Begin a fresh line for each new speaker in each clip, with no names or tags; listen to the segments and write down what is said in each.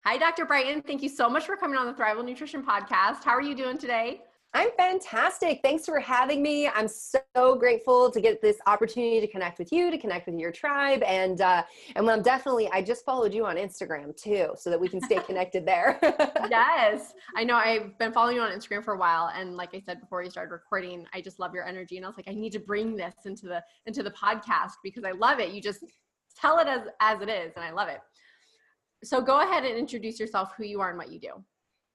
Hi, Dr. Brighten. Thank you so much for coming on the Thrival Nutrition Podcast. How are you doing today?
I'm fantastic. Thanks for having me. I'm so grateful to get this opportunity to connect with you, to connect with your tribe. And I just followed you on Instagram too, so that we can stay connected there.
Yes. I know I've been following you on Instagram for a while. And like I said, before we started recording, I just love your energy. And I was like, I need to bring this into the podcast because I love it. You just tell it as it is. And I love it. So go ahead and introduce yourself, who you are and what you do.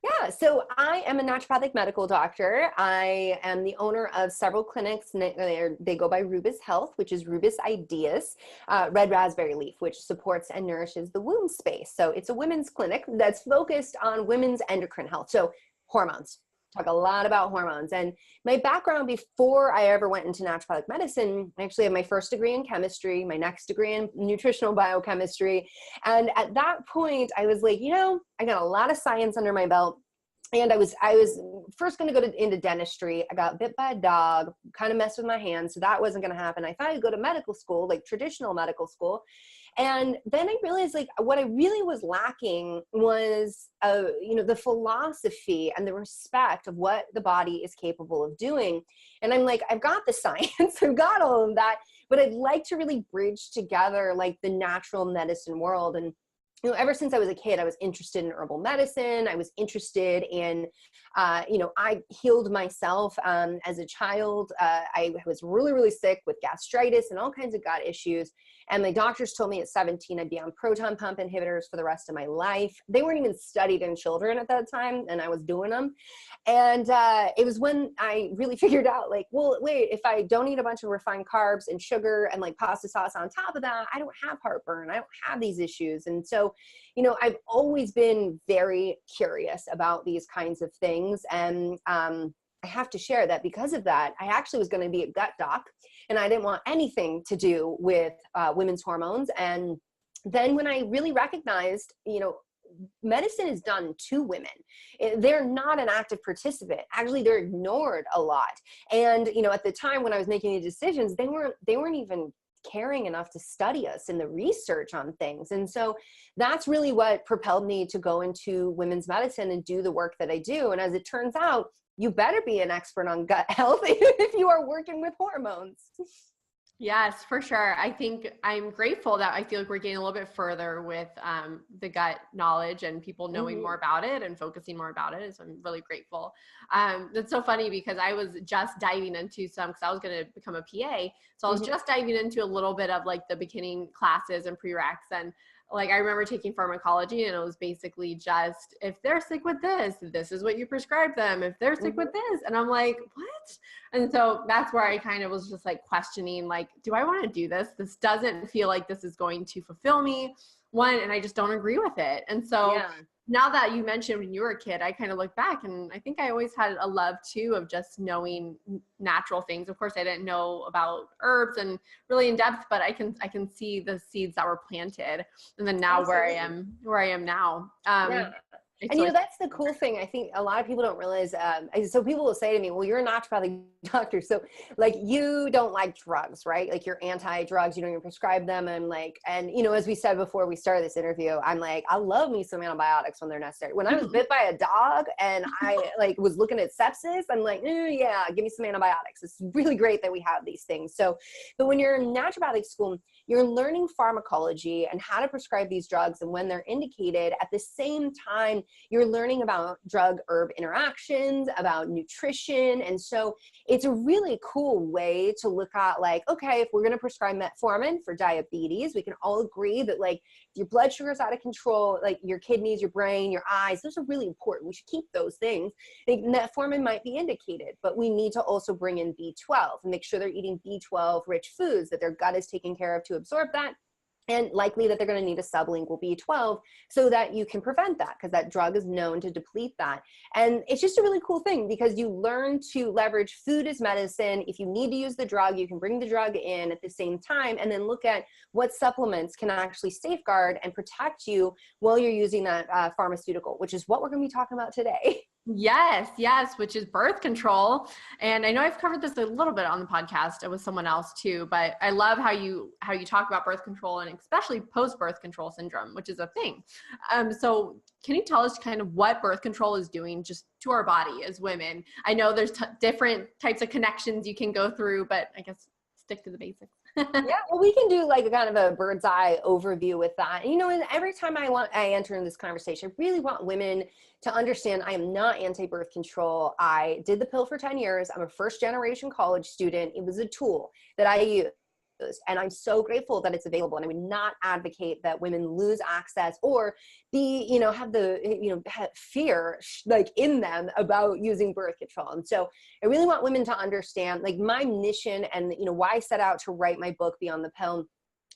Yeah, so I am a naturopathic medical doctor. I am the owner of several clinics. They go by Rubus Health, which is Rubus Ideas, red raspberry leaf, which supports and nourishes the womb space. So it's a women's clinic that's focused on women's endocrine health. So hormones. Talk a lot about hormones. And my background before I ever went into naturopathic medicine, I actually have my first degree in chemistry, my next degree in nutritional biochemistry. And at that point, I was like, I got a lot of science under my belt. And I was first going to go into dentistry. I got bit by a dog, kind of messed with my hands. So that wasn't going to happen. I thought I'd go to medical school, like traditional medical school. And then I realized like what I really was lacking was, the philosophy and the respect of what the body is capable of doing. And I'm like, I've got the science, I've got all of that, but I'd like to really bridge together like the natural medicine world. And ever since I was a kid, I was interested in herbal medicine. I was interested in, I healed myself as a child. I was really, really sick with gastritis and all kinds of gut issues. And my doctors told me at 17, I'd be on proton pump inhibitors for the rest of my life. They weren't even studied in children at that time, and I was doing them. And it was when I really figured out like, well, wait, if I don't eat a bunch of refined carbs and sugar and like pasta sauce on top of that, I don't have heartburn. I don't have these issues. And so, I've always been very curious about these kinds of things. And I have to share that because of that, I actually was going to be a gut doc, and I didn't want anything to do with women's hormones. And then when I really recognized, medicine is done to women. They're not an active participant. Actually, they're ignored a lot. And, at the time when I was making these decisions, they weren't even caring enough to study us in the research on things. And so that's really what propelled me to go into women's medicine and do the work that I do. And as it turns out, you better be an expert on gut health if you are working with hormones.
Yes, for sure. I think I'm grateful that I feel like we're getting a little bit further with the gut knowledge and people knowing more about it and focusing more about it. So I'm really grateful. That's so funny because I was just diving into because I was going to become a PA. So I was just diving into a little bit of like the beginning classes and prereqs. And like, I remember taking pharmacology and it was basically just, if they're sick with this, this is what you prescribe them. If they're sick with this. And I'm like, what? And so that's where I kind of was just like questioning, like, do I want to do this? This doesn't feel like this is going to fulfill me. One, and I just don't agree with it. And so now that you mentioned when you were a kid, I kind of look back and I think I always had a love too of just knowing natural things. Of course, I didn't know about herbs and really in depth, but I can see the seeds that were planted. And then now where I am now.
And that's the cool thing. I think a lot of people don't realize. So people will say to me, well, you're a naturopathic doctor. So like, you don't like drugs, right? Like you're anti-drugs, you don't even prescribe them. And I'm like, as we said before we started this interview, I'm like, I love me some antibiotics when they're necessary. When I was bit by a dog and I like was looking at sepsis, I'm like, yeah, give me some antibiotics. It's really great that we have these things. So, but when you're in naturopathic school, you're learning pharmacology and how to prescribe these drugs and when they're indicated. At the same time, you're learning about drug-herb interactions, about nutrition. And so it's a really cool way to look at like, okay, if we're going to prescribe metformin for diabetes, we can all agree that like if your blood sugar is out of control, like your kidneys, your brain, your eyes, those are really important. We should keep those things. I think metformin might be indicated, but we need to also bring in B12 and make sure they're eating B12 rich foods, that their gut is taken care of to absorb that. And likely that they're going to need a sublingual B12 so that you can prevent that, because that drug is known to deplete that. And it's just a really cool thing because you learn to leverage food as medicine. If you need to use the drug, you can bring the drug in at the same time and then look at what supplements can actually safeguard and protect you while you're using that pharmaceutical, which is what we're going to be talking about today.
Yes, which is birth control. And I know I've covered this a little bit on the podcast with someone else too, but I love how you talk about birth control and especially post-birth control syndrome, which is a thing. So can you tell us kind of what birth control is doing just to our body as women? I know there's different types of connections you can go through, but I guess stick to the basics.
Yeah, well, we can do like a kind of a bird's eye overview with that. And, and every time I enter in this conversation, I really want women to understand I am not anti-birth control. I did the pill for 10 years. I'm a first generation college student. It was a tool that I used. And I'm so grateful that it's available. And I would not advocate that women lose access or have the, have fear like in them about using birth control. And so I really want women to understand like my mission and, why I set out to write my book Beyond the Pill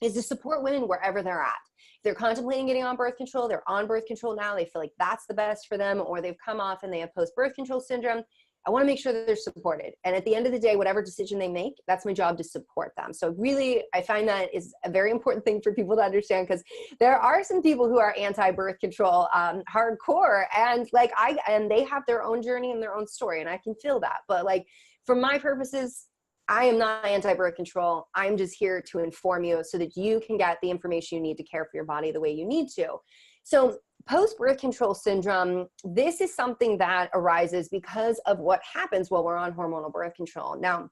is to support women wherever they're at. If they're contemplating getting on birth control, they're on birth control now, they feel like that's the best for them, or they've come off and they have post-birth control syndrome. I want to make sure that they're supported. And at the end of the day, whatever decision they make, that's my job to support them. So really, I find that is a very important thing for people to understand, because there are some people who are anti-birth control hardcore, and and they have their own journey and their own story, and I can feel that. But like, for my purposes, I am not anti-birth control. I'm just here to inform you so that you can get the information you need to care for your body the way you need to. So post-birth control syndrome, this is something that arises because of what happens while we're on hormonal birth control. Now,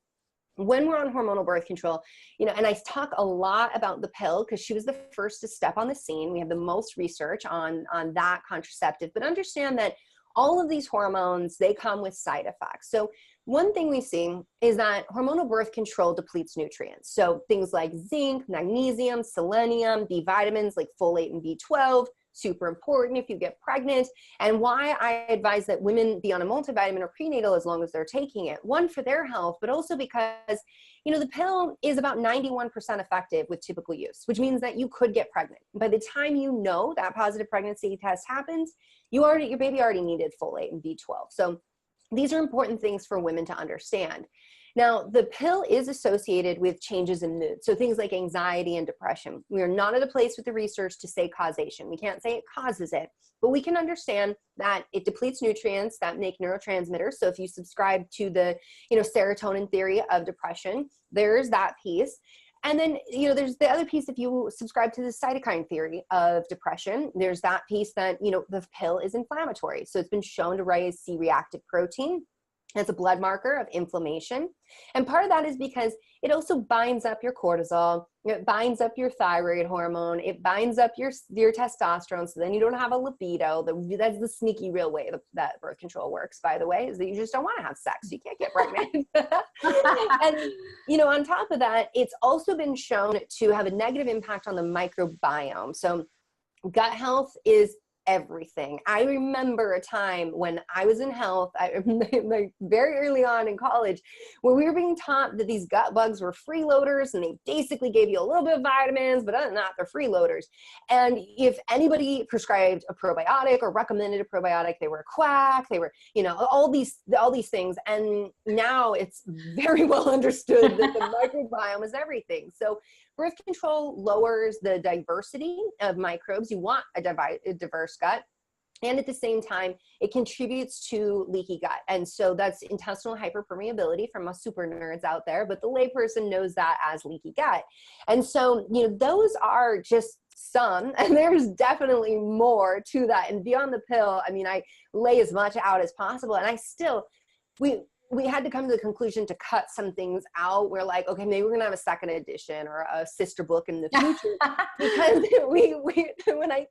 when we're on hormonal birth control, and I talk a lot about the pill because she was the first to step on the scene. We have the most research on that contraceptive, but understand that all of these hormones, they come with side effects. So one thing we see is that hormonal birth control depletes nutrients. So things like zinc, magnesium, selenium, B vitamins like folate and B12, super important if you get pregnant, and why I advise that women be on a multivitamin or prenatal as long as they're taking it. One, for their health, but also because, the pill is about 91% effective with typical use, which means that you could get pregnant. By the time that positive pregnancy test happens, your baby already needed folate and B12. So these are important things for women to understand. Now, the pill is associated with changes in mood. So things like anxiety and depression. We are not at a place with the research to say causation. We can't say it causes it, but we can understand that it depletes nutrients that make neurotransmitters. So if you subscribe to the, serotonin theory of depression, there's that piece. And then, there's the other piece. If you subscribe to the cytokine theory of depression, there's that piece that, the pill is inflammatory. So it's been shown to raise C-reactive protein. It's a blood marker of inflammation. And part of that is because it also binds up your cortisol. It binds up your thyroid hormone. It binds up your testosterone. So then you don't have a libido. That's the sneaky real way that birth control works, by the way, is that you just don't want to have sex. You can't get pregnant. And, on top of that, it's also been shown to have a negative impact on the microbiome. So gut health is everything. I remember a time when I was in health, like very early on in college, where we were being taught that these gut bugs were freeloaders, and they basically gave you a little bit of vitamins, but other than that, they're freeloaders. And if anybody prescribed a probiotic or recommended a probiotic, they were a quack. They were, all these things. And now it's very well understood that the microbiome is everything. So birth control lowers the diversity of microbes. You want a diverse gut. And at the same time, it contributes to leaky gut. And so that's intestinal hyperpermeability from us super nerds out there, but the layperson knows that as leaky gut. And so, those are just some, and there's definitely more to that. And beyond the pill, I lay as much out as possible. And we had to come to the conclusion to cut some things out. We're like, okay, maybe we're gonna have a second edition or a sister book in the future, because when I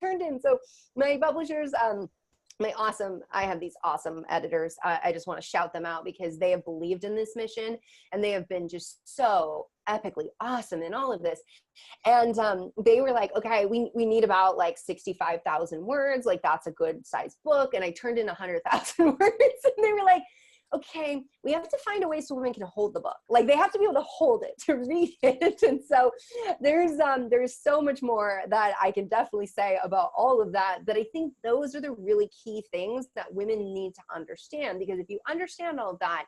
turned in, so my publishers, I have these awesome editors. I just want to shout them out because they have believed in this mission, and they have been just so epically awesome in all of this. And they were like, okay, we need about like 65,000 words. Like, that's a good size book. And I turned in 100,000 words, and they were like, okay, we have to find a way so women can hold the book. Like, they have to be able to hold it to read it. And so there's so much more that I can definitely say about all of that, but I think those are the really key things that women need to understand, because if you understand all of that,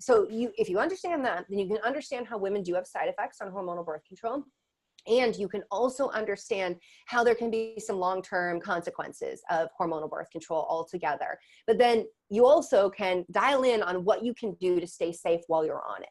if you understand that, then you can understand how women do have side effects on hormonal birth control. And you can also understand how there can be some long-term consequences of hormonal birth control altogether. But then you also can dial in on what you can do to stay safe while you're on it.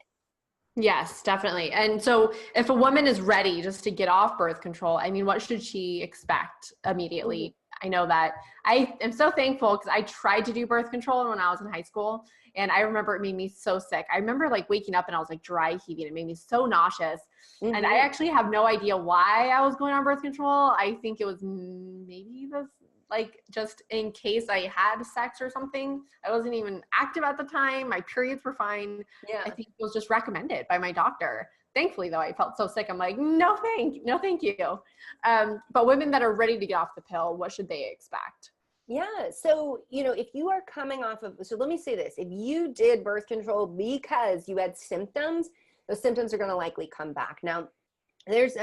Yes, definitely. And so if a woman is ready just to get off birth control, I mean, what should she expect immediately? I know that I am so thankful because I tried to do birth control when I was in high school, and I remember it made me so sick. I remember like waking up and I was like dry heaving. It made me so nauseous. And I actually have no idea why I was going on birth control. I think it was maybe this, like, just in case I had sex or something. I wasn't even active at the time. My periods were fine.
Yeah.
I think it was just recommended by my doctor. Thankfully, though, I felt so sick. I'm like, no, thank you. But women that are ready to get off the pill, what should they expect?
Yeah. So, if you are coming off of, so let me say this, if you did birth control because you had symptoms, those symptoms are going to likely come back. Now, there's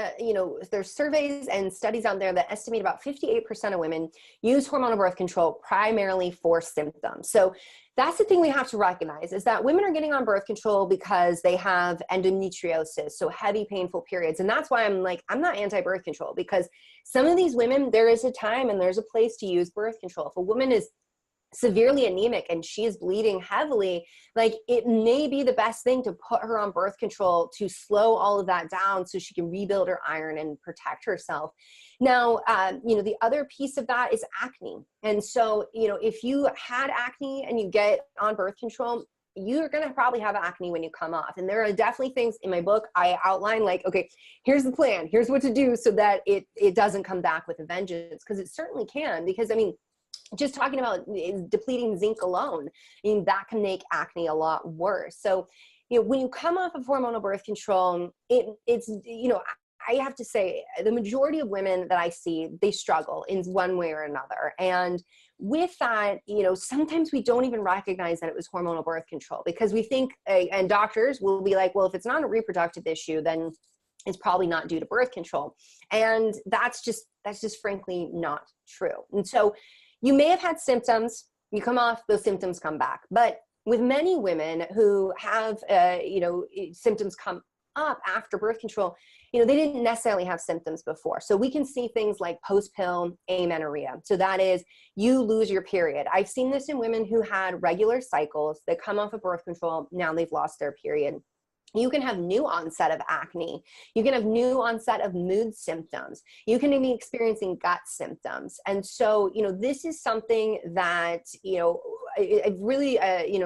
surveys and studies out there that estimate about 58% of women use hormonal birth control primarily for symptoms. So that's the thing we have to recognize, is that women are getting on birth control because they have endometriosis, so heavy, painful periods. And that's why I'm not anti-birth control, because some of these women, there is a time and there's a place to use birth control. If a woman is severely anemic and she is bleeding heavily, like, it may be the best thing to put her on birth control to slow all of that down so she can rebuild her iron and protect herself. Now, the other piece of that is acne. And so, if you had acne and you get on birth control, you're going to probably have acne when you come off. And there are definitely things in my book I outline, like, okay, here's the plan, here's what to do so that it doesn't come back with a vengeance, because it certainly can. Because, I mean, just talking about depleting zinc alone, I mean, that can make acne a lot worse. So, when you come off of hormonal birth control, it's I have to say, the majority of women that I see, they struggle in one way or another. And with that, sometimes we don't even recognize that it was hormonal birth control, because we think, and doctors will be like, well, if it's not a reproductive issue, then it's probably not due to birth control. And that's just frankly not true. And so you may have had symptoms, you come off, those symptoms come back. But with many women who have, symptoms come up after birth control, they didn't necessarily have symptoms before. So we can see things like post-pill amenorrhea. So that is, you lose your period. I've seen this in women who had regular cycles that come off of birth control. Now they've lost their period. You can have new onset of acne. You can have new onset of mood symptoms. You can be experiencing gut symptoms. And so, this is something that, I've really,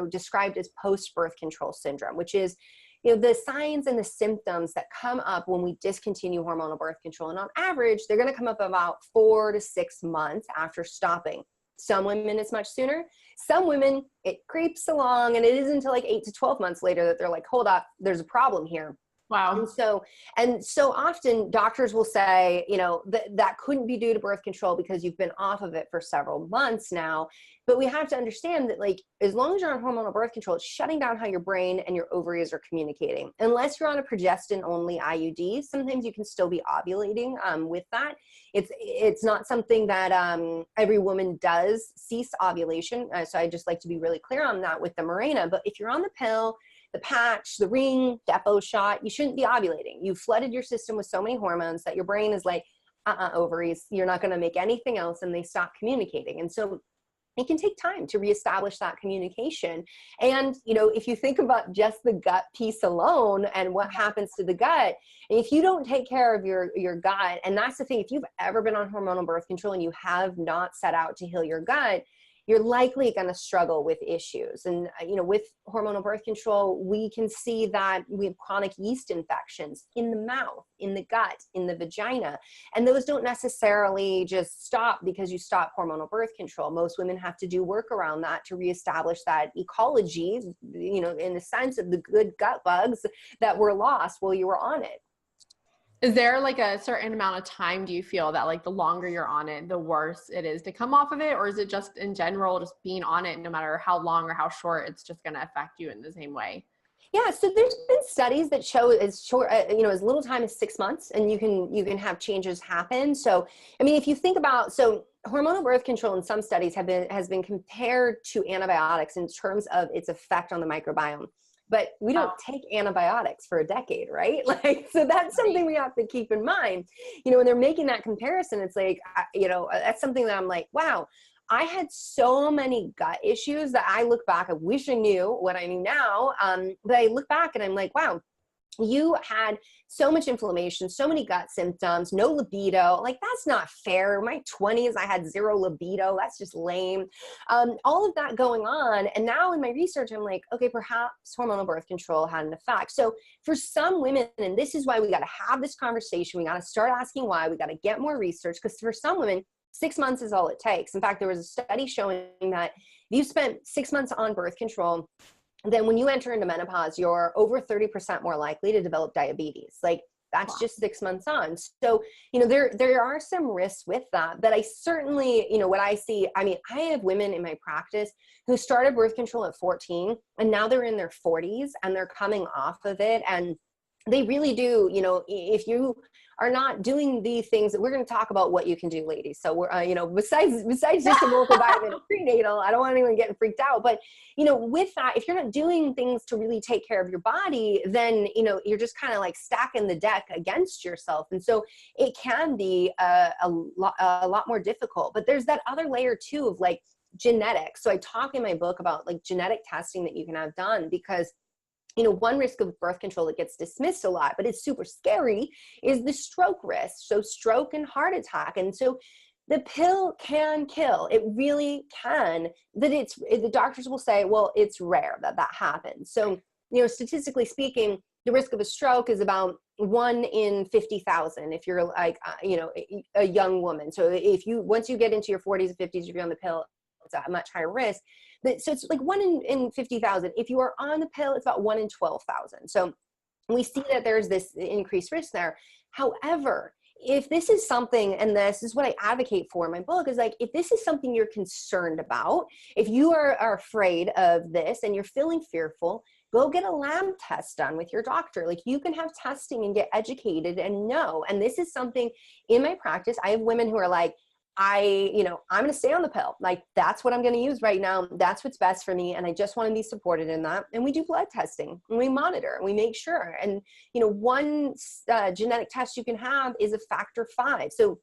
described as post-birth control syndrome, which is, the signs and the symptoms that come up when we discontinue hormonal birth control. And on average, they're going to come up about 4 to 6 months after stopping. Some women, it's much sooner. Some women, it creeps along, and it isn't until like 8 to 12 months later that they're like, hold up, there's a problem here.
Wow.
And so often doctors will say, that couldn't be due to birth control because you've been off of it for several months now. But we have to understand that, like, as long as you're on hormonal birth control, it's shutting down how your brain and your ovaries are communicating. Unless you're on a progestin-only IUD, sometimes you can still be ovulating with that. It's not something that every woman does cease ovulation. So I just like to be really clear on that with the Mirena. But if you're on the pill, the patch, the ring, depot shot, you shouldn't be ovulating. You've flooded your system with so many hormones that your brain is like, ovaries, you're not going to make anything else, and they stop communicating. And so it can take time to reestablish that communication. And, if you think about just the gut piece alone and what happens to the gut, if you don't take care of your gut, and that's the thing, if you've ever been on hormonal birth control and you have not set out to heal your gut, you're likely going to struggle with issues. And, with hormonal birth control, we can see that we have chronic yeast infections in the mouth, in the gut, in the vagina. And those don't necessarily just stop because you stop hormonal birth control. Most women have to do work around that to reestablish that ecology, in the sense of the good gut bugs that were lost while you were on it.
Is there like a certain amount of time, do you feel that like the longer you're on it, the worse it is to come off of it? Or is it just in general, just being on it, no matter how long or how short, it's just going to affect you in the same way?
Yeah, so there's been studies that show as short, as little time as 6 months, and you can have changes happen. So, I mean, if you think about, so hormonal birth control in some studies has been compared to antibiotics in terms of its effect on the microbiome. but we don't take antibiotics for a decade, right? Like, so that's something we have to keep in mind, you know, when they're making that comparison. It's like, you know, that's something that I'm like, wow, I had so many gut issues that I look back, I wish I knew what I knew now. But I look back and I'm like, wow, you had so much inflammation, so many gut symptoms, no libido. Like, that's not fair. In my 20s, I had zero libido. That's just lame. All of that going on. And now in my research, I'm like, okay, perhaps hormonal birth control had an effect. So for some women, and this is why we got to have this conversation, we got to start asking why, we got to get more research, because for some women, 6 months is all it takes. In fact, there was a study showing that if you spent 6 months on birth control, then when you enter into menopause, you're over 30% more likely to develop diabetes. Like, that's just 6 months on. So, you know, there are some risks with that, but I certainly, you know, what I see, I mean, I have women in my practice who started birth control at 14 and now they're in their 40s and they're coming off of it. And they really do, you know, if you are not doing the things that we're going to talk about what you can do, ladies. So we're, you know, besides just a multivitamin and prenatal, I don't want anyone getting freaked out, but, you know, with that, if you're not doing things to really take care of your body, then, you know, you're just kind of like stacking the deck against yourself. And so it can be a lot more difficult, but there's that other layer too of like genetics. So I talk in my book about like genetic testing that you can have done, because you know, one risk of birth control that gets dismissed a lot, but it's super scary, is the stroke risk. So stroke and heart attack. And so the pill can kill. It really can. The doctors will say, well, it's rare that that happens. So, you know, statistically speaking, the risk of a stroke is about 1 in 50,000 if you're like, you know, a young woman. So if you, once you get into your 40s and 50s, if you're on the pill, it's a much higher risk. So it's like 1 in 50,000. If you are on the pill, it's about 1 in 12,000. So we see that there's this increased risk there. However, if this is something, and this is what I advocate for in my book, is like, if this is something you're concerned about, if you are afraid of this and you're feeling fearful, go get a lab test done with your doctor. Like, you can have testing and get educated and know. And this is something in my practice. I have women who are like, I'm going to stay on the pill. Like, that's what I'm going to use right now. That's what's best for me. And I just want to be supported in that. And we do blood testing and we monitor and we make sure. And, you know, one genetic test you can have is a factor 5. So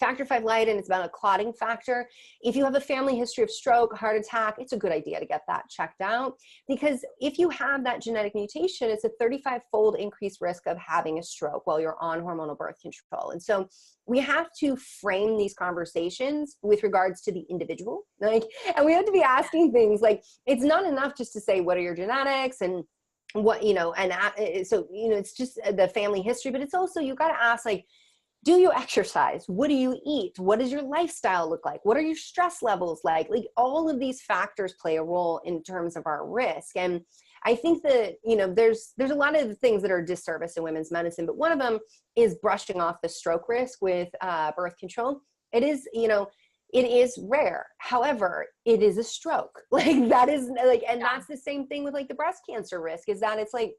factor 5 Leiden is about a clotting factor. If you have a family history of stroke, heart attack, it's a good idea to get that checked out, because if you have that genetic mutation, it's a 35-fold increased risk of having a stroke while you're on hormonal birth control. And so we have to frame these conversations with regards to the individual, like, and we have to be asking things like, it's not enough just to say, what are your genetics and what, you know, and so, you know, it's just the family history, but it's also, you got to ask, like, do you exercise? What do you eat? What does your lifestyle look like? What are your stress levels like? Like, all of these factors play a role in terms of our risk. And I think that, you know, there's a lot of things that are a disservice in women's medicine, but one of them is brushing off the stroke risk with birth control. It is, you know, it is rare. However, it is a stroke. Like, that is like, and that's the same thing with like the breast cancer risk, is that it's like,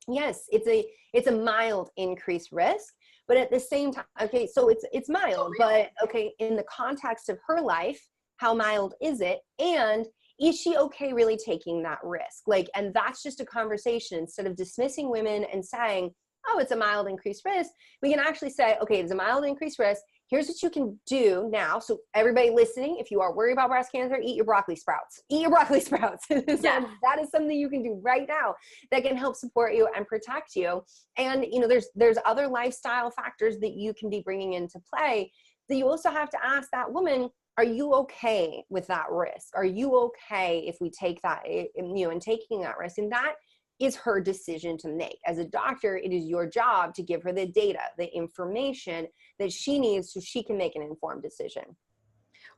yes, it's a mild increased risk. But at the same time, okay, so it's mild, but okay, in the context of her life, how mild is it? And is she okay really taking that risk? Like, and that's just a conversation. Instead of dismissing women and saying, oh, it's a mild increased risk, we can actually say, okay, it's a mild increased risk. Here's what you can do now. So everybody listening, if you are worried about breast cancer, eat your broccoli sprouts. Eat your broccoli sprouts. So that is something you can do right now that can help support you and protect you. And, you know, there's other lifestyle factors that you can be bringing into play that you also have to ask that woman, are you okay with that risk? Are you okay if we take that, you know, and taking that risk? And that is her decision to make. As a doctor, it is your job to give her the data, the information that she needs so she can make an informed decision.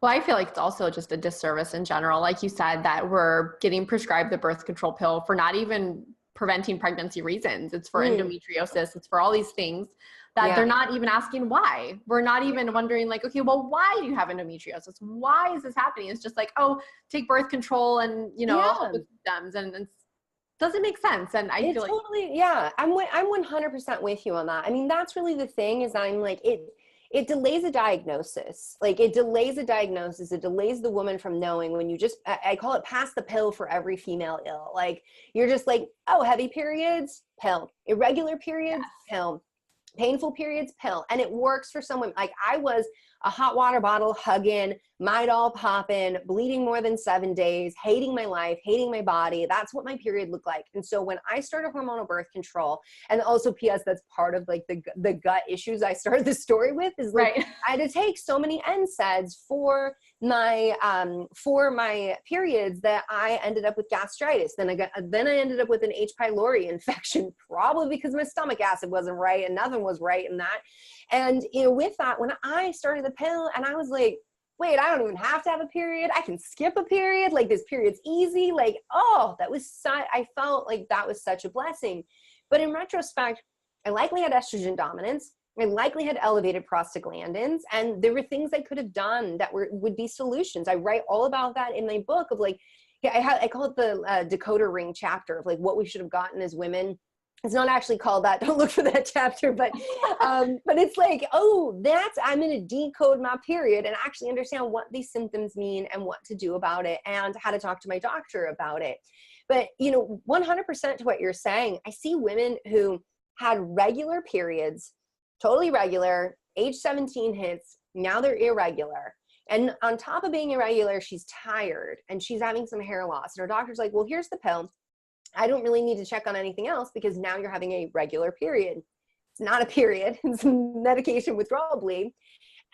Well, I feel like it's also just a disservice in general. Like you said, that we're getting prescribed the birth control pill for not even preventing pregnancy reasons. It's for endometriosis. It's for all these things that they're not even asking why. We're not even wondering like, okay, well, why do you have endometriosis? Why is this happening? It's just like, oh, take birth control and, you know, all the symptoms, and doesn't make sense. And I feel like
I'm 100% with you on that. I mean, that's really the thing, is I'm like, it delays a diagnosis. Like it delays a diagnosis. It delays the woman from knowing when you just, I call it pass the pill for every female ill. Like you're just like, oh, heavy periods, pill. Irregular periods, pill. Painful periods, pill. And it works for some women. Like I was a hot water bottle hugging, my doll popping, bleeding more than 7 days, hating my life, hating my body. That's what my period looked like. And so when I started hormonal birth control, and also PS, that's part of like the gut issues I started the story with, is like I had to take so many NSAIDs for my periods that I ended up with gastritis. Then I ended up with an H. pylori infection, probably because my stomach acid wasn't right and nothing was right in that. And, you know, with that, when I started the pill and I was like, wait, I don't even have to have a period. I can skip a period. Like this period's easy. Like, oh, I felt like that was such a blessing. But in retrospect, I likely had estrogen dominance. I likely had elevated prostaglandins, and there were things I could have done that would be solutions. I write all about that in my book of like, I call it the decoder ring chapter of like what we should have gotten as women. It's not actually called that. Don't look for that chapter, but it's like, oh, I'm going to decode my period and actually understand what these symptoms mean and what to do about it and how to talk to my doctor about it. But, you know, 100% to what you're saying, I see women who had regular periods, totally regular, age 17 hits, now they're irregular. And on top of being irregular, she's tired and she's having some hair loss. And her doctor's like, well, here's the pill. I don't really need to check on anything else because now you're having a regular period. It's not a period. It's medication withdrawal bleed.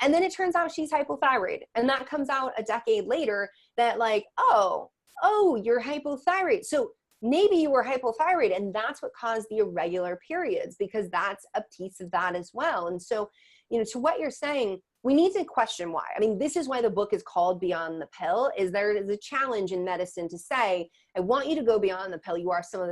And then it turns out she's hypothyroid. And that comes out a decade later that like, oh, you're hypothyroid. So maybe you were hypothyroid and that's what caused the irregular periods, because that's a piece of that as well. And so, you know, to what you're saying, we need to question why. I mean, this is why the book is called Beyond the Pill, is there is a challenge in medicine to say, I want you to go beyond the pill. You are some of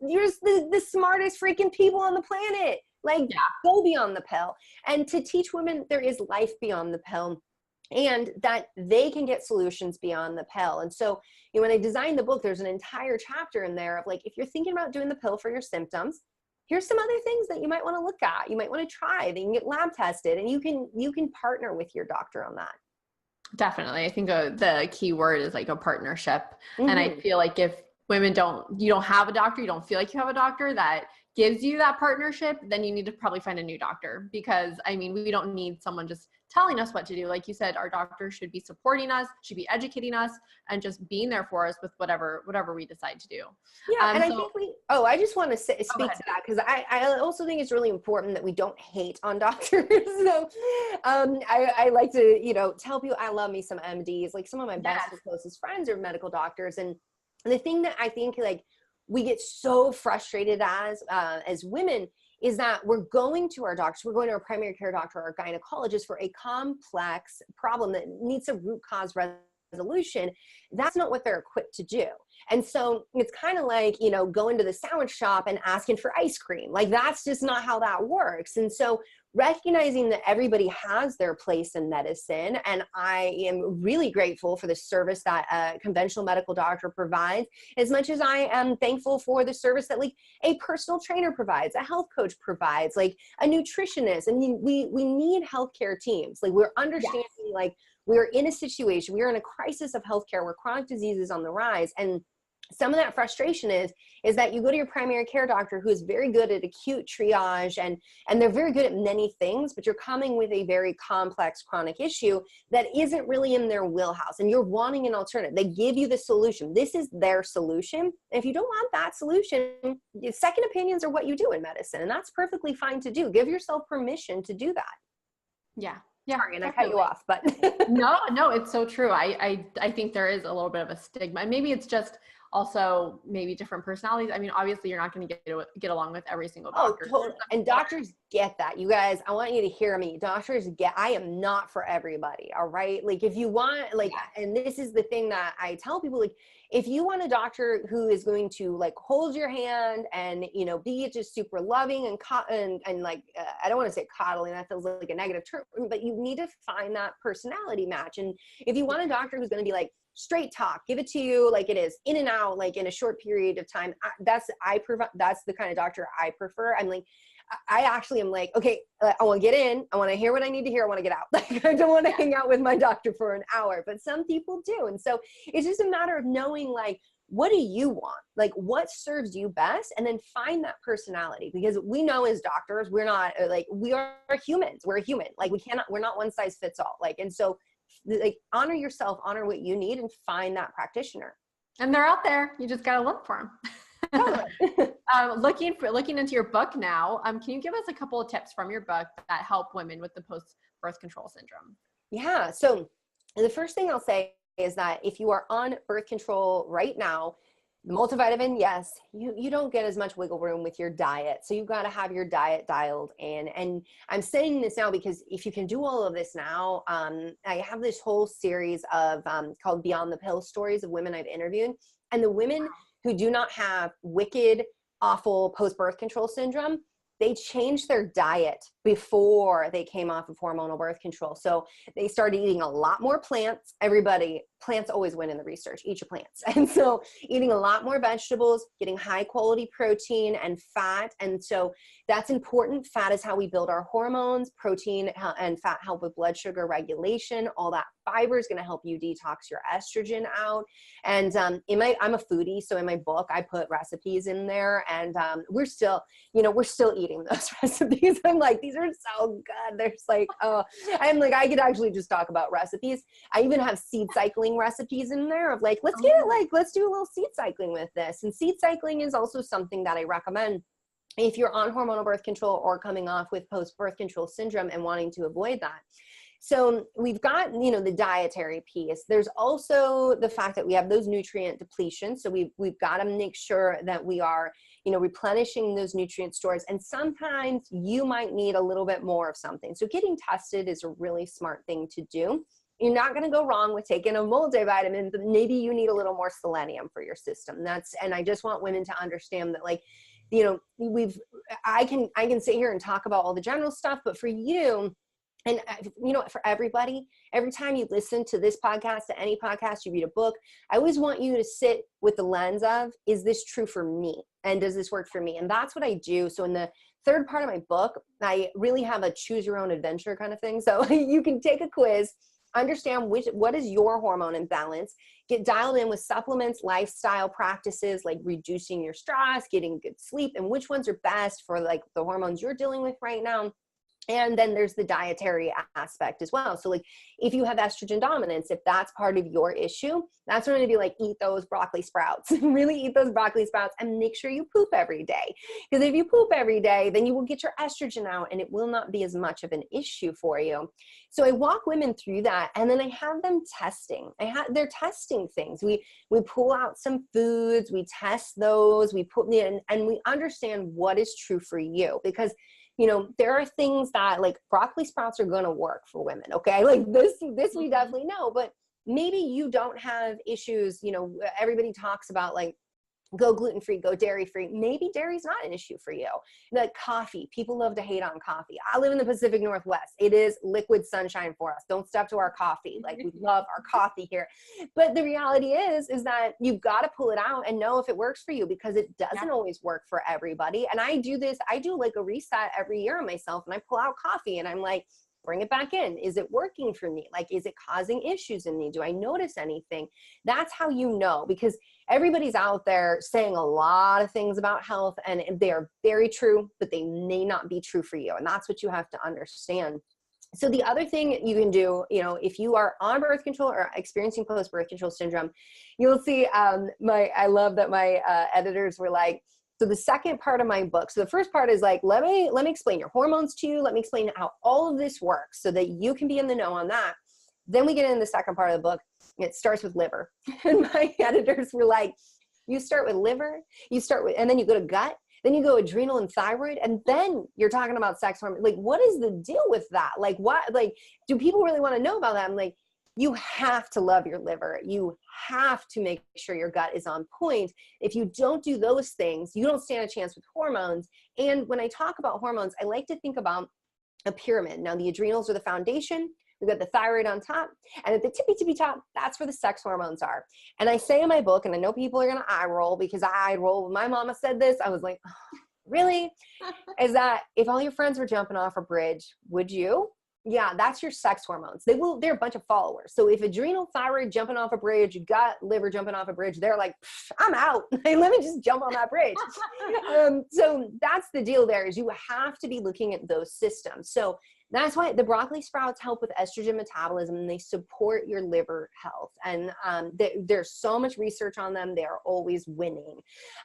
you're the smartest freaking people on the planet. Like, go beyond the pill. And to teach women there is life beyond the pill and that they can get solutions beyond the pill. And so, you know, when I designed the book, there's an entire chapter in there of like, if you're thinking about doing the pill for your symptoms, here's some other things that you might want to look at. You might want to try, that you can get lab tested, and you can partner with your doctor on that.
Definitely. I think the key word is like a partnership. Mm-hmm. And I feel like if women you don't have a doctor, you don't feel like you have a doctor that gives you that partnership, then you need to probably find a new doctor, because I mean, we don't need someone just telling us what to do. Like you said, our doctor should be supporting us, should be educating us, and just being there for us with whatever we decide to do.
Yeah. And I think I just want to speak to that, because I also think it's really important that we don't hate on doctors. So I like to, you know, tell people I love me some MDs. Like some of my best and closest friends are medical doctors. And the thing that I think like we get so frustrated as women is that we're going to our doctors, we're going to our primary care doctor, our gynecologist for a complex problem that needs a root cause resolution. That's not what they're equipped to do. And so it's kind of like, you know, going to the sandwich shop and asking for ice cream. Like that's just not how that works. And so recognizing that everybody has their place in medicine, and I am really grateful for the service that a conventional medical doctor provides, as much as I am thankful for the service that like a personal trainer provides, a health coach provides, like a nutritionist. I mean, we need healthcare teams. Like we're understanding like we're in a situation, we're in a crisis of healthcare where chronic disease is on the rise. And some of that frustration is that you go to your primary care doctor who is very good at acute triage and they're very good at many things, but you're coming with a very complex chronic issue that isn't really in their wheelhouse, and you're wanting an alternative. They give you the solution. This is their solution. And if you don't want that solution, second opinions are what you do in medicine, and that's perfectly fine to do. Give yourself permission to do that.
Yeah.
Sorry, and I cut you off, but
no, it's so true. I think there is a little bit of a stigma, and maybe it's just also maybe different personalities. I mean, obviously you're not going to get along with every single doctor.
Oh, totally. And doctors get that. You guys, I want you to hear me. Doctors I am not for everybody. All right. Like if you want, like, and this is the thing that I tell people, like, if you want a doctor who is going to like hold your hand and, you know, be just super loving and like, I don't want to say coddling, that feels like a negative term, but you need to find that personality match. And if you want a doctor who's going to be like, straight talk, give it to you like it is, in and out, like in a short period of time, that's the kind of doctor I prefer. I'm like, I actually am like, okay, I want to get in. I want to hear what I need to hear. I want to get out. Like, I don't want to hang out with my doctor for an hour, but some people do. And so it's just a matter of knowing, like, what do you want? Like, what serves you best? And then find that personality, because we know as doctors, we're not like, we are humans. We're human. Like, we're not one size fits all. Like, and so like, honor yourself, honor what you need, and find that practitioner.
And they're out there. You just got to look for them. Looking into your book now, can you give us a couple of tips from your book that help women with the post-birth control syndrome?
Yeah. So the first thing I'll say is that if you are on birth control right now, the multivitamin, yes, you don't get as much wiggle room with your diet. So you've got to have your diet dialed in. And I'm saying this now because if you can do all of this now, I have this whole series of called Beyond the Pill stories of women I've interviewed. And the women who do not have wicked, awful post-birth control syndrome, they changed their diet before they came off of hormonal birth control. So they started eating a lot more plants. Plants always win in the research, eat your plants. And so eating a lot more vegetables, getting high quality protein and fat. And so that's important. Fat is how we build our hormones. Protein and fat help with blood sugar regulation. All that fiber is going to help you detox your estrogen out. And I'm a foodie, so in my book, I put recipes in there, and we're still eating those recipes. I'm like, these are so good. There's like, I'm like, I could actually just talk about recipes. I even have seed cycling recipes in there of like, let's do a little seed cycling with this. And seed cycling is also something that I recommend if you're on hormonal birth control or coming off with post-birth control syndrome and wanting to avoid that. So we've got, the dietary piece. There's also the fact that we have those nutrient depletions. So we've got to make sure that we are, replenishing those nutrient stores. And sometimes you might need a little bit more of something. So getting tested is a really smart thing to do. You're not going to go wrong with taking a multivitamin, but maybe you need a little more selenium for your system. And I just want women to understand that, like, I can sit here and talk about all the general stuff, but for you, and for everybody, every time you listen to this podcast, to any podcast, you read a book, I always want you to sit with the lens of, is this true for me? And does this work for me? And that's what I do. So in the third part of my book, I really have a choose your own adventure kind of thing. So you can take a quiz, understand what is your hormone imbalance, get dialed in with supplements, lifestyle practices, like reducing your stress, getting good sleep, and which ones are best for like the hormones you're dealing with right now. And then there's the dietary aspect as well. So like, if you have estrogen dominance, if that's part of your issue, that's going to be like, eat those broccoli sprouts, really eat those broccoli sprouts, and make sure you poop every day. Because if you poop every day, then you will get your estrogen out and it will not be as much of an issue for you. So I walk women through that, and then I have them testing. They're testing things. We pull out some foods, we test those, we put in, and we understand what is true for you. Because there are things that, like, broccoli sprouts are going to work for women. Okay. Like this we definitely know, but maybe you don't have issues. Everybody talks about like, go gluten-free, go dairy-free. Maybe dairy's not an issue for you. Like coffee, people love to hate on coffee. I live in the Pacific Northwest. It is liquid sunshine for us. Don't step to our coffee. Like, we love our coffee here. But the reality is that you've got to pull it out and know if it works for you, because it doesn't always work for everybody. And I do like a reset every year on myself, and I pull out coffee and I'm like, bring it back in. Is it working for me? Like, is it causing issues in me? Do I notice anything? That's how you know, because everybody's out there saying a lot of things about health, and they are very true, but they may not be true for you. And that's what you have to understand. So the other thing you can do, if you are on birth control or experiencing post-birth control syndrome, you'll see, I love that my editors were like, so the second part of my book, so the first part is like, let me explain your hormones to you. Let me explain how all of this works so that you can be in the know on that. Then we get into the second part of the book. It starts with liver. And my editors were like, you start with liver, and then you go to gut, then you go adrenal and thyroid, and then you're talking about sex hormone. Like, what is the deal with that? Like, what, like, do people really want to know about that? I'm like, you have to love your liver. You have to make sure your gut is on point. If you don't do those things, you don't stand a chance with hormones. And when I talk about hormones, I like to think about a pyramid. Now, the adrenals are the foundation. We've got the thyroid on top, and at the tippy top, that's where the sex hormones are. And I say in my book, and I know people are going to eye roll, because I eye roll. When my mama said this, I was like, oh, really? Is that if all your friends were jumping off a bridge, would you? Yeah, that's your sex hormones. They're a bunch of followers. So if adrenal, thyroid jumping off a bridge, gut, liver jumping off a bridge, they're like, I'm out. Let me just jump on that bridge. So that's the deal there, is you have to be looking at those systems. So that's why the broccoli sprouts help with estrogen metabolism, and they support your liver health. And there's so much research on them. They are always winning.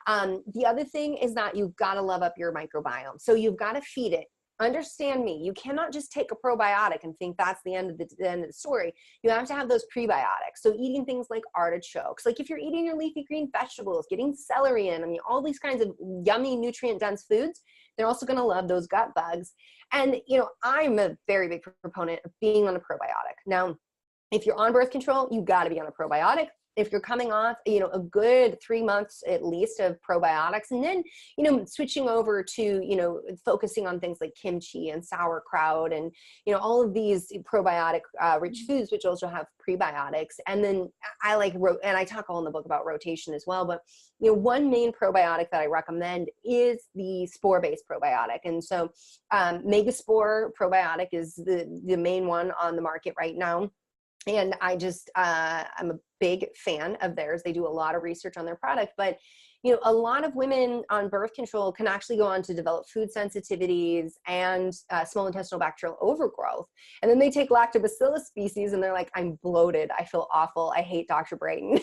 The other thing is that you've got to love up your microbiome. So you've got to feed it. Understand me, you cannot just take a probiotic and think that's the end of the story. You have to have those prebiotics. So eating things like artichokes, like if you're eating your leafy green vegetables, getting celery in, I mean, all these kinds of yummy nutrient dense foods, they're also going to love those gut bugs. And, you know, I'm a very big proponent of being on a probiotic. Now, if you're on birth control, you got to be on a probiotic. If you're coming off, you know, a good 3 months at least of probiotics, and then, you know, switching over to, you know, focusing on things like kimchi and sauerkraut and, you know, all of these probiotic rich foods, which also have prebiotics. And then I like, and I talk all in the book about rotation as well, but, you know, one main probiotic that I recommend is the spore-based probiotic. And so Megaspore probiotic is the main one on the market right now. And I just, I'm a big fan of theirs. They do a lot of research on their product, but, you know, a lot of women on birth control can actually go on to develop food sensitivities and small intestinal bacterial overgrowth. And then they take lactobacillus species and they're like, I'm bloated. I feel awful. I hate Dr. Brighten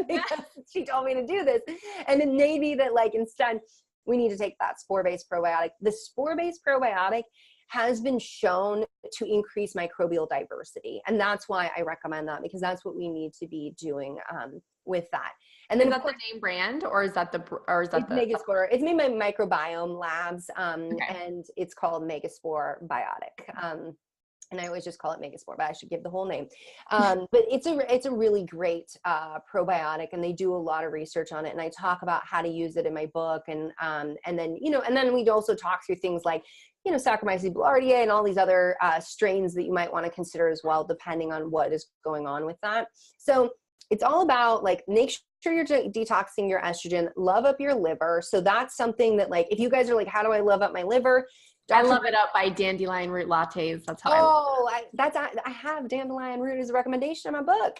because she told me to do this. And it may be that, like, instead we need to take that spore-based probiotic. The spore-based probiotic has been shown to increase microbial diversity. And that's why I recommend that, because that's what we need to be doing with that. And then
is that the name brand, or is that
Megaspore? It's made by Microbiome Labs,
okay.
And it's called Megaspore Biotic. And I always just call it Megaspore, but I should give the whole name. But it's a really great probiotic, and they do a lot of research on it. And I talk about how to use it in my book, and then, you know, and then we also talk through things like, you know, Saccharomyces boulardii and all these other strains that you might want to consider as well, depending on what is going on with that. So it's all about, like, make sure you're detoxing your estrogen, love up your liver. So that's something that, like, if you guys are like, how do I love up my liver?
I love it up by dandelion root lattes. That's how
I have dandelion root as a recommendation in my book.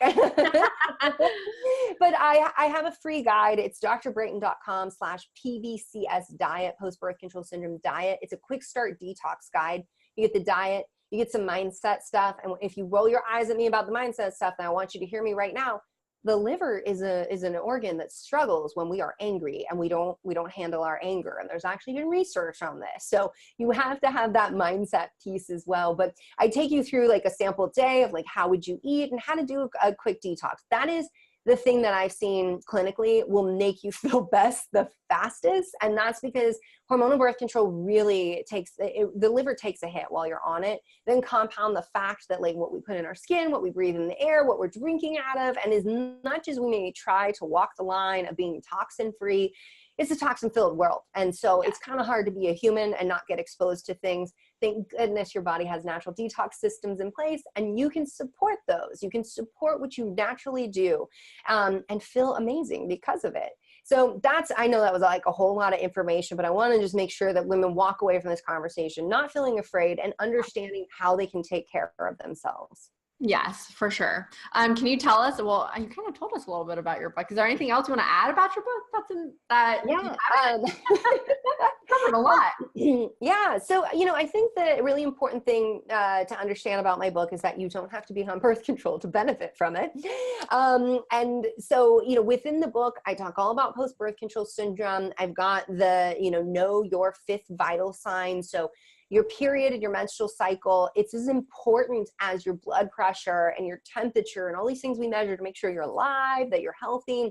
But I have a free guide. It's drbrighten.com/PBCS diet, post-birth control syndrome diet. It's a quick start detox guide. You get the diet, you get some mindset stuff. And if you roll your eyes at me about the mindset stuff, then I want you to hear me right now. The liver is an organ that struggles when we are angry, and we don't handle our anger. And there's actually been research on this. So you have to have that mindset piece as well. But I take you through, like, a sample day of, like, how would you eat and how to do a quick detox. That is the thing that I've seen clinically will make you feel best the fastest. And that's because hormonal birth control really the liver takes a hit while you're on it. Then compound the fact that, like, what we put in our skin, what we breathe in the air, what we're drinking out of, and as much as we may try to walk the line of being toxin free, it's a toxin filled world. And so it's kind of hard to be a human and not get exposed to things. Thank goodness your body has natural detox systems in place, and you can support those. You can support what you naturally do, and feel amazing because of it. So I know that was like a whole lot of information, but I want to just make sure that women walk away from this conversation not feeling afraid and understanding how they can take care of themselves.
Yes, for sure. Can you tell us, well, you kind of told us a little bit about your book. Is there anything else you want to add about your book?
Yeah.
Covered a lot.
Yeah. So, you know, I think the really important thing to understand about my book is that you don't have to be on birth control to benefit from it. And so, you know, within the book, I talk all about post-birth control syndrome. I've got the, you know your fifth vital sign. So your period and your menstrual cycle, it's as important as your blood pressure and your temperature and all these things we measure to make sure you're alive, that you're healthy.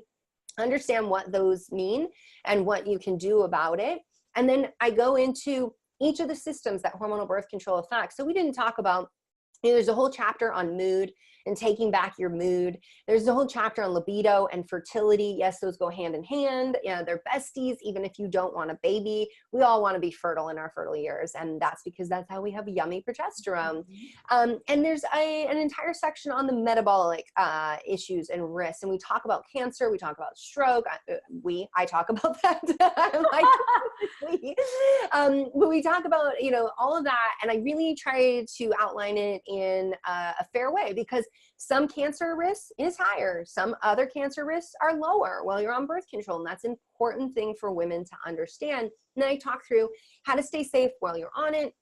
Understand what those mean and what you can do about it. And then I go into each of the systems that hormonal birth control affects. So we didn't talk about There's a whole chapter on mood and taking back your mood. There's a whole chapter on libido and fertility. Yes, those go hand in hand. Yeah, they're besties. Even if you don't want a baby, we all want to be fertile in our fertile years. And that's because that's how we have yummy progesterone. And there's an entire section on the metabolic issues and risks. And we talk about cancer. We talk about stroke. I talk about that. But we talk about, all of that. And I really try to outline it in a fair way, because some cancer risks is higher. Some other cancer risks are lower while you're on birth control. And that's an important thing for women to understand. And then I talk through how to stay safe while you're on it.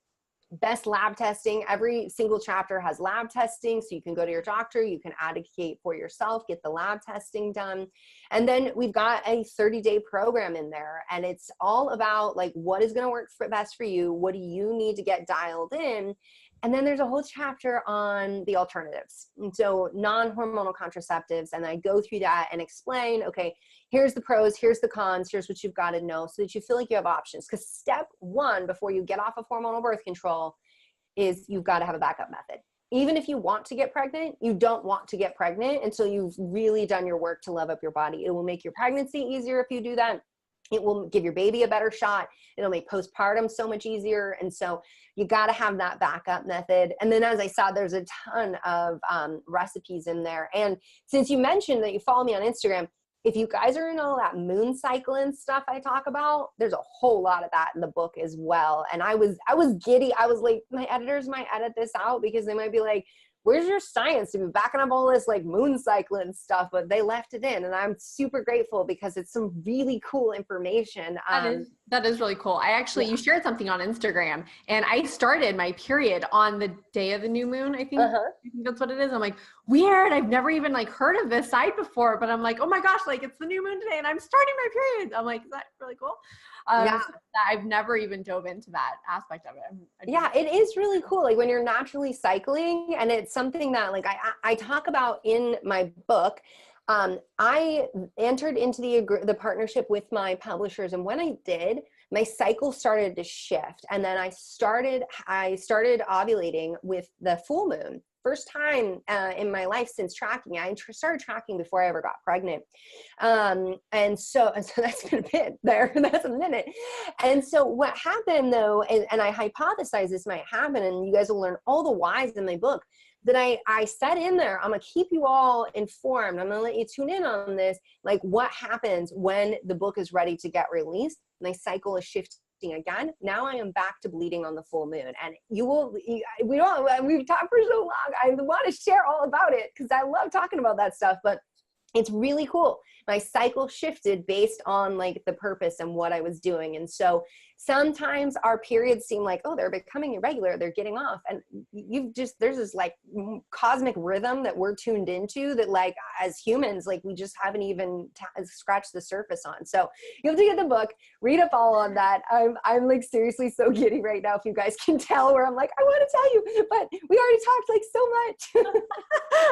Best lab testing. Every single chapter has lab testing. So you can go to your doctor, you can advocate for yourself, get the lab testing done. And then we've got a 30-day program in there. And it's all about like, what is going to work best for you? What do you need to get dialed in? And then there's a whole chapter on the alternatives. And so non-hormonal contraceptives. And I go through that and explain, okay, here's the pros, here's the cons, here's what you've got to know so that you feel like you have options. Because step one, before you get off of hormonal birth control, is you've got to have a backup method. Even if you want to get pregnant, you don't want to get pregnant until you've really done your work to love up your body. It will make your pregnancy easier if you do that. It will give your baby a better shot. It'll make postpartum so much easier. And so you got to have that backup method. And then, as I said, there's a ton of recipes in there. And since you mentioned that you follow me on Instagram, if you guys are in all that moon cycling stuff I talk about, there's a whole lot of that in the book as well. And I was giddy. I was like, my editors might edit this out because they might be like, where's your science to be backing up all this like moon cycling stuff? But they left it in, and I'm super grateful because it's some really cool information.
That is really cool. You shared something on Instagram, and I started my period on the day of the new moon. I think that's what it is. I'm like, weird. I've never even like heard of this site before, but I'm like, oh my gosh, like it's the new moon today and I'm starting my period. I'm like, is that really cool? So I've never even dove into that aspect of it.
Yeah, it is really cool. Like when you're naturally cycling, and it's something that like I talk about in my book. I entered into the partnership with my publishers, and when I did, my cycle started to shift, and then I started ovulating with the full moon. First time in my life since tracking. I started tracking before I ever got pregnant. And so that's been a bit there. That's a minute. And so what happened though, and I hypothesize this might happen, and you guys will learn all the whys in my book, that I said in there, I'm going to keep you all informed. I'm going to let you tune in on this, like what happens when the book is ready to get released. My cycle is shifting again. Now I am back to bleeding on the full moon, and we've talked for so long. I want to share all about it because I love talking about that stuff, but it's really cool. My cycle shifted based on like the purpose and what I was doing. And so sometimes our periods seem like, oh, they're becoming irregular, they're getting off. And there's this like cosmic rhythm that we're tuned into that like as humans, like we just haven't even scratched the surface on. So you have to get the book, read up all on that. I'm like seriously so giddy right now. If you guys can tell where I'm like, I want to tell you, but we already talked like so much.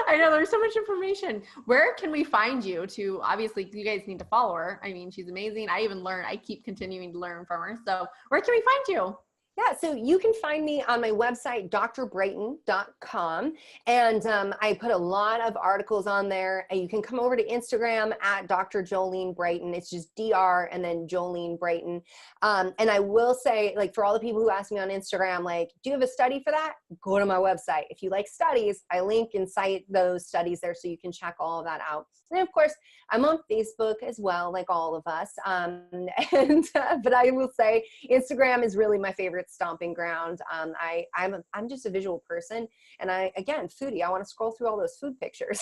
I know there's so much information. Where can we find you to, obviously you guys need to follow her. I mean, she's amazing. I keep continuing to learn from her. So where can we find you?
Yeah, so you can find me on my website, drbrighten.com. And I put a lot of articles on there. And you can come over to Instagram at Dr. Jolene Brighten. It's just DR and then Jolene Brighten. And I will say, like, for all the people who ask me on Instagram, like, do you have a study for that? Go to my website. If you like studies, I link and cite those studies there so you can check all of that out. And of course, I'm on Facebook as well, like all of us. But I will say Instagram is really my favorite stomping ground. I'm just a visual person, and again, foodie. I want to scroll through all those food pictures.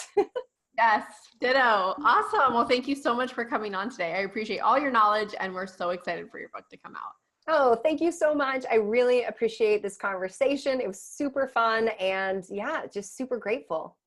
Yes, ditto. Awesome. Well, thank you so much for coming on today. I appreciate all your knowledge, and we're so excited for your book to come out.
Oh, thank you so much. I really appreciate this conversation. It was super fun, and yeah, just super grateful.